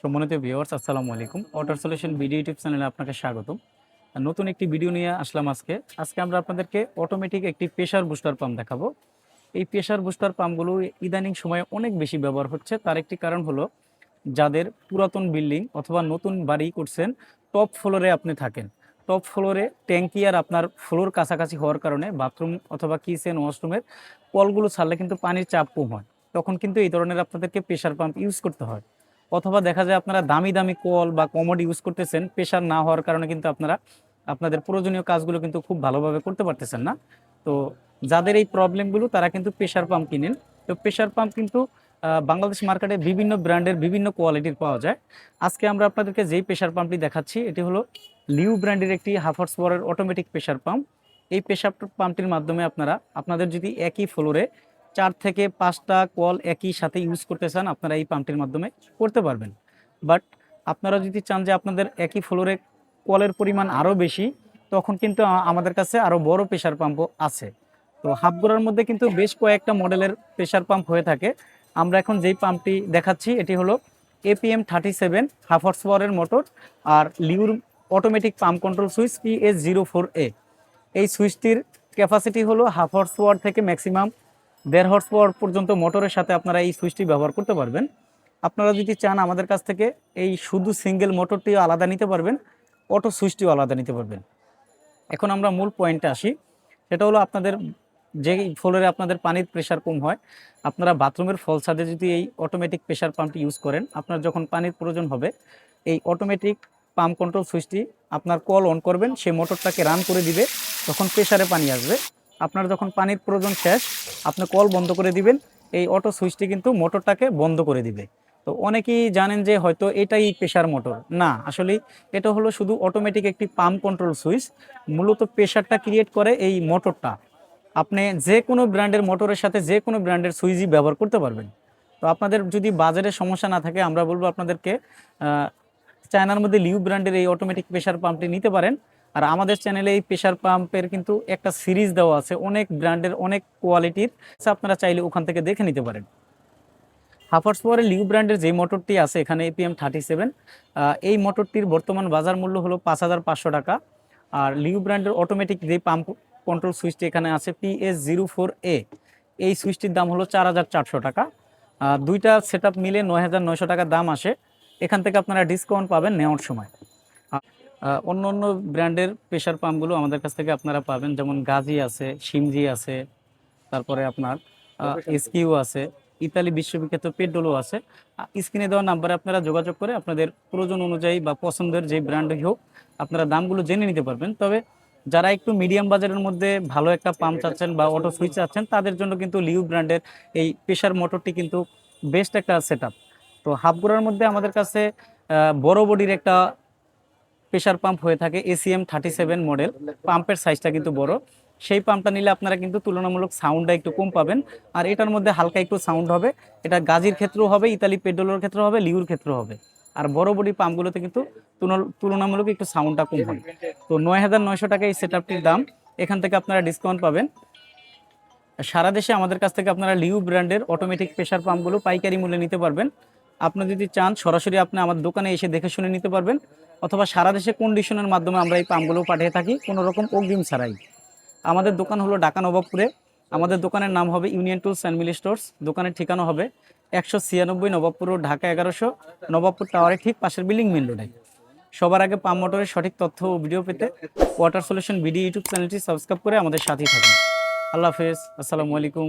সম্মানিত ভিউয়ার্স, আসসালামু আলাইকুম। ওয়াটার সলিউশন ভিডিও ইউটিউব চ্যানেলে আপনাকে স্বাগতম। নতুন একটি ভিডিও নিয়ে আসলাম আজকে। আমরা আপনাদেরকে অটোমেটিক একটি প্রেশার বুস্টার পাম্প দেখাবো। এই প্রেশার বুস্টার পাম্পগুলো ইদানিং সময়ে অনেক বেশি ব্যবহার হচ্ছে। তার একটি কারণ হলো, যাদের পুরাতন বিল্ডিং অথবা নতুন বাড়ি করছেন, টপ ফ্লোরে আপনি থাকেন। টপ ফ্লোরে ট্যাঙ্কি আর আপনার ফ্লোর কাছাকাছি হওয়ার কারণে বাথরুম অথবা কিচেন ওয়াশরুমের কলগুলো ছাড়লে কিন্তু পানির চাপ কম হয়। তখন কিন্তু এই ধরনের আপনাদেরকে প্রেশার পাম্প ইউজ করতে হয়। অথবা দেখা যায় আপনারা দামি দামি কল বা কমোড ইউজ করতেছেন, প্রেশার না হওয়ার কারণে কিন্তু আপনারা আপনাদের প্রয়োজনীয় কাজগুলো কিন্তু খুব ভালোভাবে করতে পারতেছেন না। তো যাদের এই প্রবলেমগুলো তারা কিন্তু প্রেশার পাম্প কিনেন। তো প্রেশার পাম্প কিন্তু বাংলাদেশ মার্কেটে বিভিন্ন ব্র্যান্ডের বিভিন্ন কোয়ালিটির পাওয়া যায়। আজকে আমরা আপনাদেরকে যেই প্রেশার পাম্পটি দেখাচ্ছি, এটি হলো লিউ ব্র্যান্ডের একটি হাফ হর্স পাওয়ারের অটোমেটিক প্রেশার পাম্প। এই প্রেশার পাম্পটির মাধ্যমে আপনারা আপনাদের যদি একই ফ্লোরে 4 থেকে 5টা কল একই সাথে ইউজ করতে চান, আপনারা এই পাম্পটির মাধ্যমে করতে পারবেন। বাট আপনারা যদি চান যে আপনাদের একই ফ্লোরে কলের পরিমাণ আরও বেশি, তখন কিন্তু আমাদের কাছে আরও বড় প্রেশার পাম্পও আছে। তো হাফগুড়ার মধ্যে কিন্তু বেশ কয়েকটা মডেলের প্রেশার পাম্প হয়ে থাকে। আমরা এখন যেই পাম্পটি দেখাচ্ছি এটি হলো APM-37 হাফ হর্স পাওয়ারের মোটর আর লিউর automatic pump control switch PS04A। এই সুইচটির ক্যাপাসিটি হলো হাফ হর্স পাওয়ার থেকে ম্যাক্সিমাম 1.5 হর্স পাওয়ার পর্যন্ত মোটরের সাথে আপনারা এই সুইচটি ব্যবহার করতে পারবেন। আপনারা যদি চান আমাদের কাছ থেকে এই শুধু সিঙ্গেল মোটরটিও আলাদা নিতে পারবেন, অটো সুইচটিও আলাদা নিতে পারবেন। এখন আমরা মূল পয়েন্টে আসি। সেটা হলো, আপনাদের যে ফ্লোরে আপনাদের পানির প্রেশার কম হয়, আপনারা বাথরুমের ফল ছাদে যদি এই অটোমেটিক প্রেশার পাম্পটি ইউজ করেন, আপনার যখন পানির প্রয়োজন হবে এই অটোমেটিক পাম্প কন্ট্রোল সুইচটি আপনার কল অন করবেন, সে মোটরটাকে রান করে দিবে, তখন প্রেশারে পানি আসবে। আপনার যখন পানির প্রয়োজন শেষ, আপনি কল বন্ধ করে দিবেন, এই অটো সুইচটি কিন্তু মোটরটাকে বন্ধ করে দিবে। তো অনেকেই জানেন যে হয়তো এটাই প্রেশার মোটর, না, আসলে এটা হলো শুধু অটোমেটিক একটি পাম্প কন্ট্রোল সুইচ। মূলত প্রেশারটা ক্রিয়েট করে এই মোটরটা। আপনি যে কোনো ব্র্যান্ডের মোটরের সাথে যে কোনো ব্র্যান্ডের সুইচই ব্যবহার করতে পারবেন। তো আপনাদের যদি বাজারের সমস্যা না থাকে, আমরা বলবো আপনাদেরকে চায়নার মধ্যে লিউ ব্র্যান্ডের এই অটোমেটিক প্রেশার পাম্পটি নিতে পারেন। আর আমাদের চ্যানেলে এই প্রেশার পাম্পের কিন্তু একটা সিরিজ দেওয়া আছে, অনেক ব্র্যান্ডের অনেক কোয়ালিটির, আপনারা চাইলে ওখান থেকে দেখে নিতে পারেন। হাফার্স পাওয়ারের লিউ ব্র্যান্ডের যে মোটরটি আছে এখানে APM-37, এই মোটরটির বর্তমান বাজার মূল্য হলো 5,500 টাকা। আর লিউ ব্র্যান্ডের অটোমেটিক যে পাম্প কন্ট্রোল সুইচটি এখানে আছে PS04A, এই সুইচটির দাম হলো 4,400 টাকা। দুইটা সেট মিলে 9,900 টাকা দাম আসে। এখান থেকে আপনারা ডিসকাউন্ট পাবেন নেওয়ার সময়। অন্য অন্য ব্র্যান্ডের প্রেশার পাম্পগুলো আমাদের কাছ থেকে আপনারা পাবেন, যেমন গাজী আছে, সিমজি আছে, তারপরে আপনার এসকিউ আছে, ইতালি বিশ্ববিখ্যাত পেড্রোলও আছে। স্ক্রিনে দেওয়া নাম্বারে আপনারা যোগাযোগ করে আপনাদের প্রয়োজন অনুযায়ী বা পছন্দের যে ব্র্যান্ডই হোক, আপনারা দামগুলো জেনে নিতে পারবেন। তবে যারা একটু মিডিয়াম বাজারের মধ্যে ভালো একটা পাম্প চাচ্ছেন বা অটো সুইচ চাচ্ছেন, তাদের জন্য কিন্তু লিউ ব্র্যান্ডের এই প্রেশার মোটরটি কিন্তু বেস্ট একটা সেট আপ। তো হাফগুড়ার মধ্যে আমাদের কাছে বড় বডির একটা প্রেশার পাম্প হয়ে থাকে ACM-37 মডেল। পাম্পের সাইজটা কিন্তু বড়। সেই পাম্পটা নিলে আপনারা কিন্তু তুলনামূলক সাউন্ডটা একটু কম পাবেন। আর এটার মধ্যে হালকা একটু সাউন্ড হবে। এটা গাজীর ক্ষেত্রেও হবে, ইতালি পেড্রোলের ক্ষেত্রেও হবে, লিউর ক্ষেত্রেও হবে। আর বড় বডি পাম্পগুলোতে কিন্তু তুলনামূলক একটু সাউন্ডটা কম হয়। তো 9,900 টাকা এই সেটআপটির দাম। এখান থেকে আপনারা ডিসকাউন্ট পাবেন। সারা দেশে আমাদের কাছ থেকে আপনারা লিউ ব্র্যান্ডের অটোমেটিক প্রেশার পাম্পগুলো পাইকারি মূল্যে নিতে পারবেন। আপনি যদি চান সরাসরি আপনি আমার দোকানে এসে দেখে শুনে নিতে পারবেন, অথবা সারা দেশে কন্ডিশনের মাধ্যমে আমরা এই পাম্পগুলো পাঠিয়ে থাকি কোনো রকম অগ্রিম ছাড়াই। আমাদের দোকান হলো ঢাকা নবাবপুরে। আমাদের দোকানের নাম হবে union tools and mill stores. দোকানের ঠিকানা হবে 196 নবাবপুর রোড, ঢাকা 1100, নবাবপুর টাওয়ারের ঠিক পাশের বিল্ডিং মেন রোডে। সবার আগে পাম্প মোটরের সঠিক তথ্য ও ভিডিও পেতে ওয়াটার সলিউশন ভিডিও ইউটিউব চ্যানেলটি সাবস্ক্রাইব করে আমাদের সাথেই থাকুন। আল্লাহ হাফেজ, আসসালামু আলাইকুম।